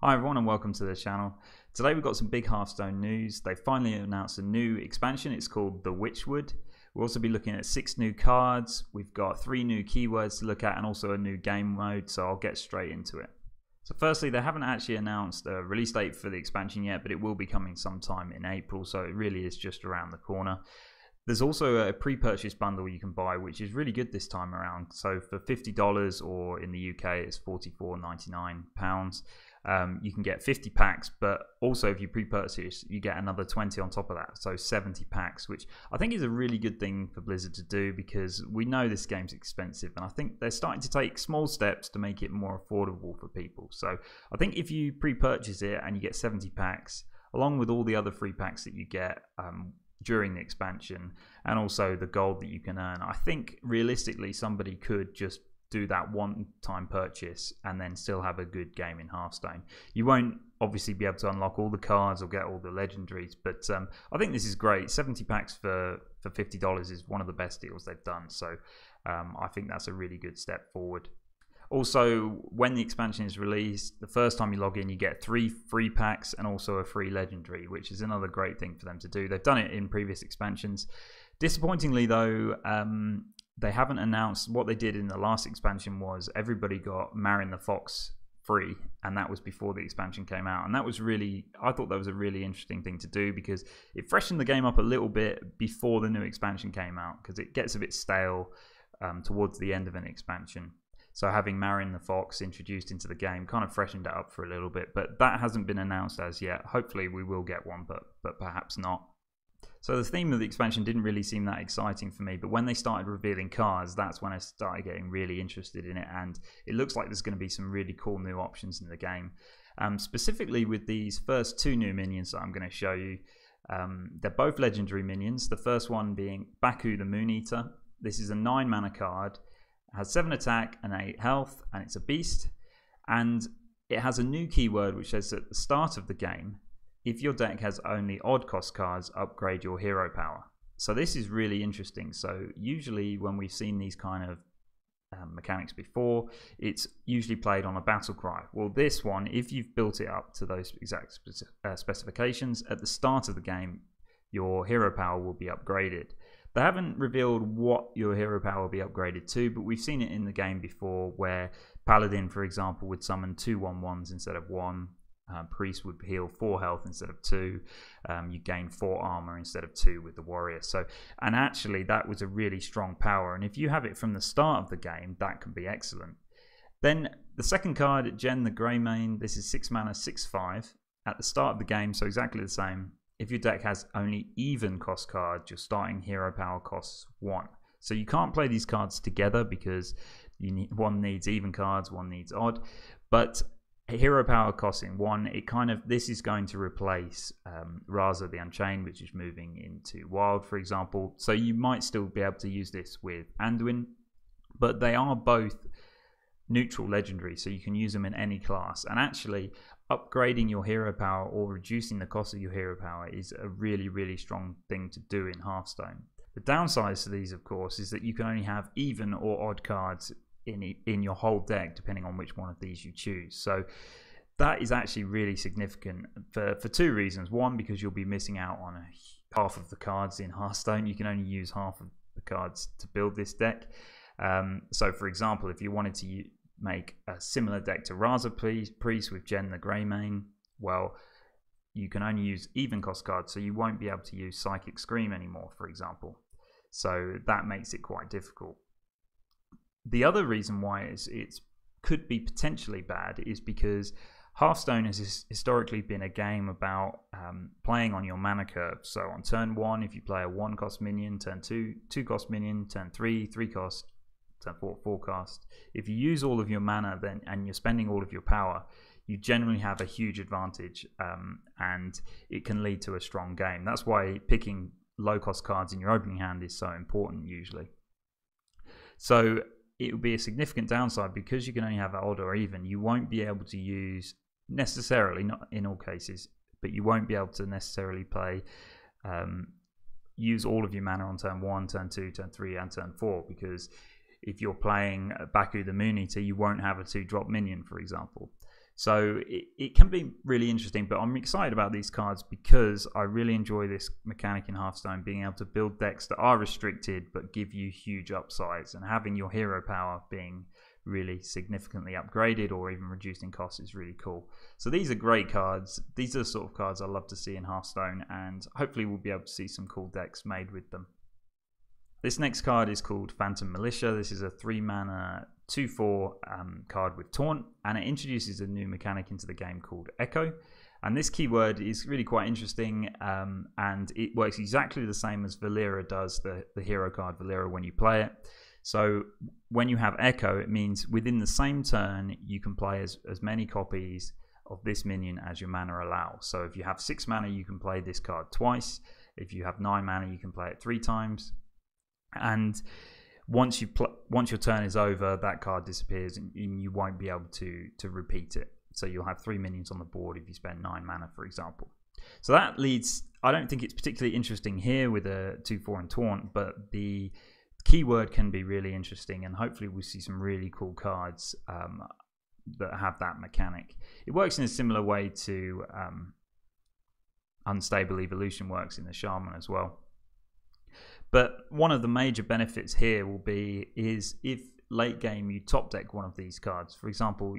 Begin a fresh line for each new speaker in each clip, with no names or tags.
Hi everyone and welcome to the channel. Today we've got some big Hearthstone news. They finally announced a new expansion. It's called the WitchWood. We'll also be looking at 6 new cards. We've got 3 new keywords to look at and also a new game mode, so I'll get straight into it. So firstly, they haven't actually announced a release date for the expansion yet, but it will be coming sometime in April, so it really is just around the corner. There's also a pre-purchase bundle you can buy, which is really good this time around. So for $50, or in the UK it's £44.99, you can get 50 packs, but also if you pre-purchase you get another 20 on top of that, so 70 packs, which I think is a really good thing for Blizzard to do, because we know this game's expensive and I think they're starting to take small steps to make it more affordable for people. So I think if you pre-purchase it and you get 70 packs along with all the other free packs that you get during the expansion and also the gold that you can earn, I think realistically somebody could just do that one-time purchase and then still have a good game in Hearthstone. You won't obviously be able to unlock all the cards or get all the legendaries, but I think this is great. 70 packs for $50 is one of the best deals they've done, so I think that's a really good step forward. Also, when the expansion is released, the first time you log in you get 3 free packs and also a free legendary, which is another great thing for them to do. They've done it in previous expansions. Disappointingly though, they haven't announced. What they did in the last expansion was everybody got Marin the Fox free, and that was before the expansion came out, and that was really, I thought that was a really interesting thing to do, because it freshened the game up a little bit before the new expansion came out, because it gets a bit stale towards the end of an expansion. So having Marin the Fox introduced into the game kind of freshened it up for a little bit, but that hasn't been announced as yet. Hopefully we will get one, but perhaps not. So the theme of the expansion didn't really seem that exciting for me, but when they started revealing cards, that's when I started getting really interested in it, and it looks like there's going to be some really cool new options in the game. Specifically with these first 2 new minions that I'm going to show you. They're both legendary minions, the first one being Baku the Moon Eater. This is a 9 mana card, it has 7 attack and 8 health, and it's a beast, and it has a new keyword which says at the start of the game, if your deck has only odd cost cards, upgrade your hero power. So this is really interesting. So usually when we've seen these kind of mechanics before, it's usually played on a Battlecry. Well, this one, if you've built it up to those exact specifications, at the start of the game, your hero power will be upgraded. They haven't revealed what your hero power will be upgraded to, but we've seen it in the game before where Paladin, for example, would summon 2 1/1s instead of 1. Priest would heal 4 health instead of 2. You gain 4 armor instead of 2 with the warrior. So, and actually that was a really strong power, and if you have it from the start of the game, that can be excellent. Then the second card, Jen the Greymane. This is 6 mana 6/5 at the start of the game, so exactly the same. If your deck has only even cost cards, your starting hero power costs 1. So you can't play these cards together because one needs even cards, one needs odd, but hero power costing 1, this is going to replace Raza the Unchained, which is moving into Wild, for example. So you might still be able to use this with Anduin, but they are both neutral legendary, so you can use them in any class. And actually upgrading your hero power or reducing the cost of your hero power is a really, really strong thing to do in Hearthstone. The downsides to these, of course, is that you can only have even or odd cards in your whole deck, depending on which one of these you choose. So that is actually really significant for 2 reasons. One, because you'll be missing out on half of the cards in Hearthstone. You can only use half of the cards to build this deck. So for example, if you wanted to make a similar deck to Raza Priest with Jen the Greymane, well, you can only use even cost cards, so you won't be able to use Psychic Scream anymore, for example. So that makes it quite difficult. The other reason why it could be potentially bad is because Hearthstone has historically been a game about playing on your mana curve. So on turn 1, if you play a 1 cost minion, turn 2, 2 cost minion, turn 3, 3 cost, turn 4, 4 cost. If you use all of your mana and you're spending all of your power, you generally have a huge advantage, and it can lead to a strong game. That's why picking low cost cards in your opening hand is so important usually. So it will be a significant downside because you can only have odd or even. You won't be able to use necessarily, not in all cases, but you won't be able to necessarily play use all of your mana on turn 1, turn 2, turn 3 and turn 4, because if you're playing Baku the Moon Eater, you won't have a 2-drop minion, for example. So it can be really interesting, but I'm excited about these cards because I really enjoy this mechanic in Hearthstone, being able to build decks that are restricted but give you huge upsides, and having your hero power being really significantly upgraded or even reduced in cost is really cool. So these are great cards. These are the sort of cards I love to see in Hearthstone, and hopefully we'll be able to see some cool decks made with them. This next card is called Phantom Militia. This is a 3-mana 2/4 card with Taunt, and it introduces a new mechanic into the game called Echo. And this keyword is really quite interesting, and it works exactly the same as Valera does, the hero card Valera, when you play it. So when you have Echo, it means within the same turn you can play as many copies of this minion as your mana allows. So if you have 6 mana, you can play this card twice. If you have 9 mana, you can play it 3 times. And once your turn is over, that card disappears and you won't be able to repeat it. So you'll have 3 minions on the board if you spend 9 mana, for example. So that leads, I don't think it's particularly interesting here with a 2/4 and Taunt, but the keyword can be really interesting, and hopefully we'll see some really cool cards that have that mechanic. It works in a similar way to Unstable Evolution works in the Shaman as well. But one of the major benefits here is if late game you top deck one of these cards. For example,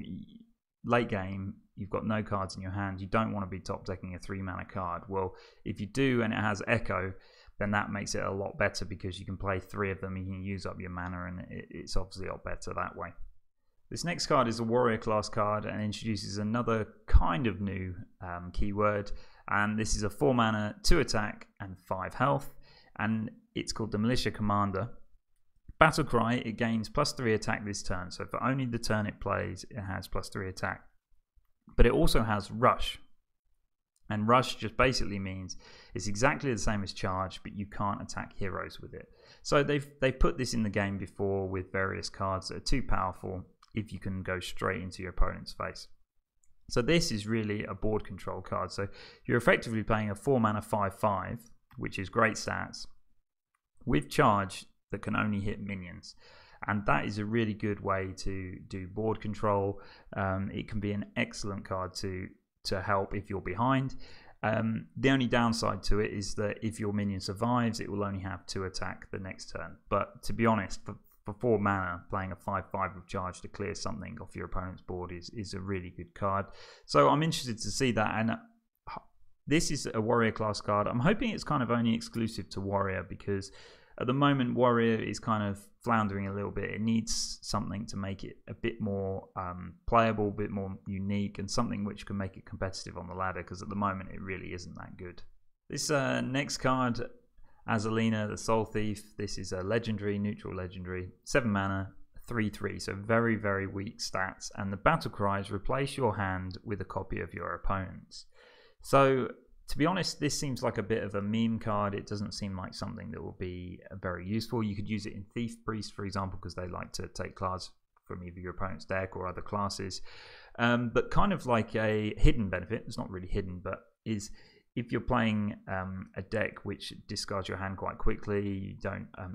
late game you've got no cards in your hand, you don't want to be top decking a 3-mana card. Well, if you do and it has Echo, then that makes it a lot better because you can play 3 of them, you can use up your mana, and it's obviously a lot better that way. This next card is a warrior class card and introduces another kind of new keyword, and this is a 4-mana 2 attack and 5 health, and it's called the Militia Commander. Battlecry, it gains +3 attack this turn, so for only the turn it plays, it has +3 attack. But it also has Rush, and Rush just basically means it's exactly the same as Charge, but you can't attack heroes with it. So they've put this in the game before with various cards that are too powerful if you can go straight into your opponent's face. So this is really a board control card. So you're effectively playing a 4-mana 5/5, which is great stats, with Charge that can only hit minions. And that is a really good way to do board control. It can be an excellent card to help if you're behind. The only downside to it is that if your minion survives, it will only have 2 attack the next turn. But to be honest, for 4 mana, playing a 5/5 with Charge to clear something off your opponent's board is a really good card. So I'm interested to see that. And this is a warrior class card. I'm hoping it's kind of only exclusive to warrior, because at the moment warrior is kind of floundering a little bit. It needs something to make it a bit more playable, a bit more unique, and something which can make it competitive on the ladder, because at the moment it really isn't that good. This next card, Azalina the Soul Thief, this is a legendary, neutral legendary, 7 mana, 3/3, so very, very weak stats. And the battle cry is replace your hand with a copy of your opponent's. So to be honest, this seems like a bit of a meme card. It doesn't seem like something that will be very useful. You could use it in Thief Priest, for example, because they like to take cards from either your opponent's deck or other classes. But kind of like a hidden benefit, it's not really hidden, but is if you're playing a deck which discards your hand quite quickly,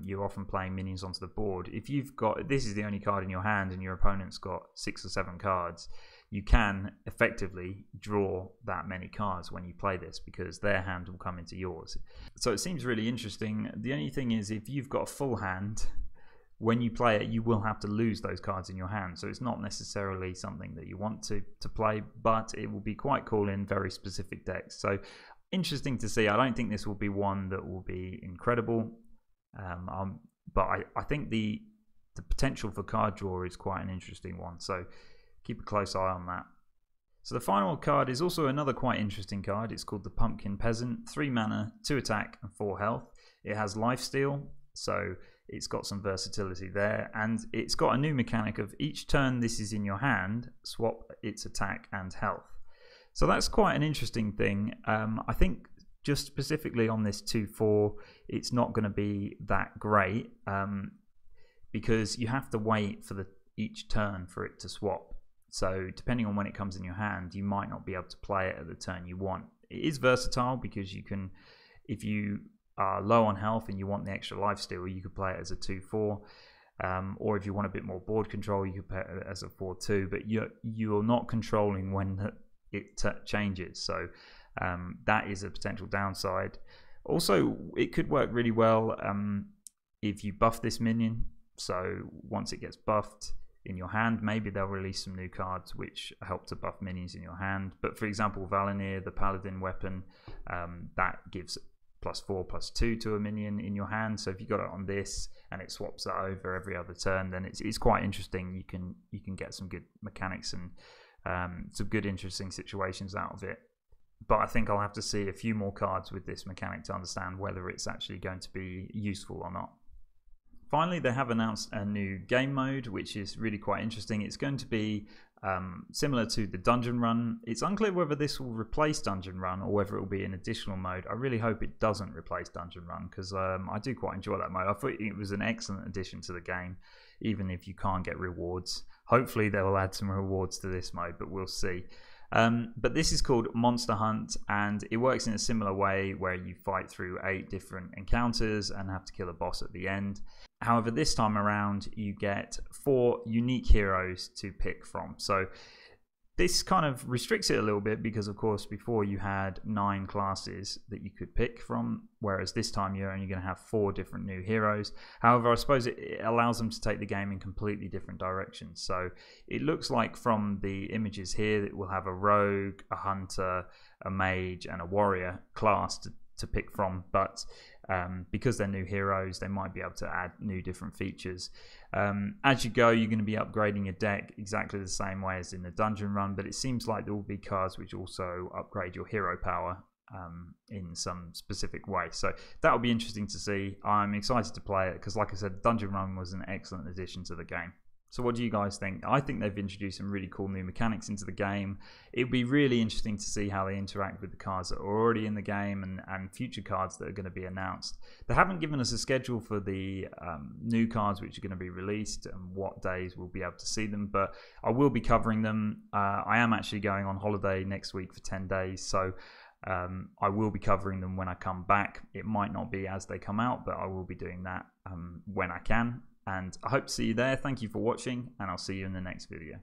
you're often playing minions onto the board. If you've got, this is the only card in your hand and your opponent's got 6 or 7 cards, you can effectively draw that many cards when you play this, because their hand will come into yours. So it seems really interesting. The only thing is, if you've got a full hand, when you play it, you will have to lose those cards in your hand. So it's not necessarily something that you want to play, but it will be quite cool in very specific decks. So interesting to see. I don't think this will be one that will be incredible, but I think the potential for card draw is quite an interesting one. So keep a close eye on that. So the final card is also another quite interesting card. It's called the Pumpkin Peasant. 3 mana, 2 attack and 4 health. It has lifesteal, so it's got some versatility there. And it's got a new mechanic of each turn this is in your hand, swap its attack and health. So that's quite an interesting thing. I think just specifically on this 2/4, it's not going to be that great, because you have to wait for each turn for it to swap. So depending on when it comes in your hand, you might not be able to play it at the turn you want. It is versatile because you can, if you are low on health and you want the extra lifesteal, you could play it as a 2/4. or if you want a bit more board control, you could put it as a 4-2, but you're not controlling when it changes, so that is a potential downside. Also, it could work really well if you buff this minion, so once it gets buffed in your hand, maybe they'll release some new cards which help to buff minions in your hand. But for example, Valinir, the paladin weapon, that gives +4/+2 to a minion in your hand. So if you got it on this and it swaps that over every other turn, then it's quite interesting. You can get some good mechanics and some good interesting situations out of it. But I think I'll have to see a few more cards with this mechanic to understand whether it's actually going to be useful or not. Finally, they have announced a new game mode, which is really quite interesting. It's going to be similar to the Dungeon Run. It's unclear whether this will replace Dungeon Run or whether it will be an additional mode. I really hope it doesn't replace Dungeon Run, because I do quite enjoy that mode. I thought it was an excellent addition to the game, even if you can't get rewards. Hopefully they will add some rewards to this mode, but we'll see. But this is called Monster Hunt, and it works in a similar way where you fight through 8 different encounters and have to kill a boss at the end. However, this time around you get 4 unique heroes to pick from. So this kind of restricts it a little bit, because of course before you had 9 classes that you could pick from, whereas this time you're only going to have 4 different new heroes. However, I suppose it allows them to take the game in completely different directions. So it looks like from the images here that we'll have a rogue, a hunter, a mage and a warrior class to pick from, but because they're new heroes, they might be able to add new different features. As you go, you're going to be upgrading your deck exactly the same way as in the Dungeon Run, but it seems like there will be cards which also upgrade your hero power in some specific way. So that will be interesting to see. I'm excited to play it because, like I said, Dungeon Run was an excellent addition to the game. So what do you guys think? I think they've introduced some really cool new mechanics into the game. It'd be really interesting to see how they interact with the cards that are already in the game and future cards that are going to be announced. They haven't given us a schedule for the new cards which are going to be released and what days we'll be able to see them, but I will be covering them. I am actually going on holiday next week for 10 days, so I will be covering them when I come back. It might not be as they come out, but I will be doing that when I can. And I hope to see you there. Thank you for watching, and I'll see you in the next video.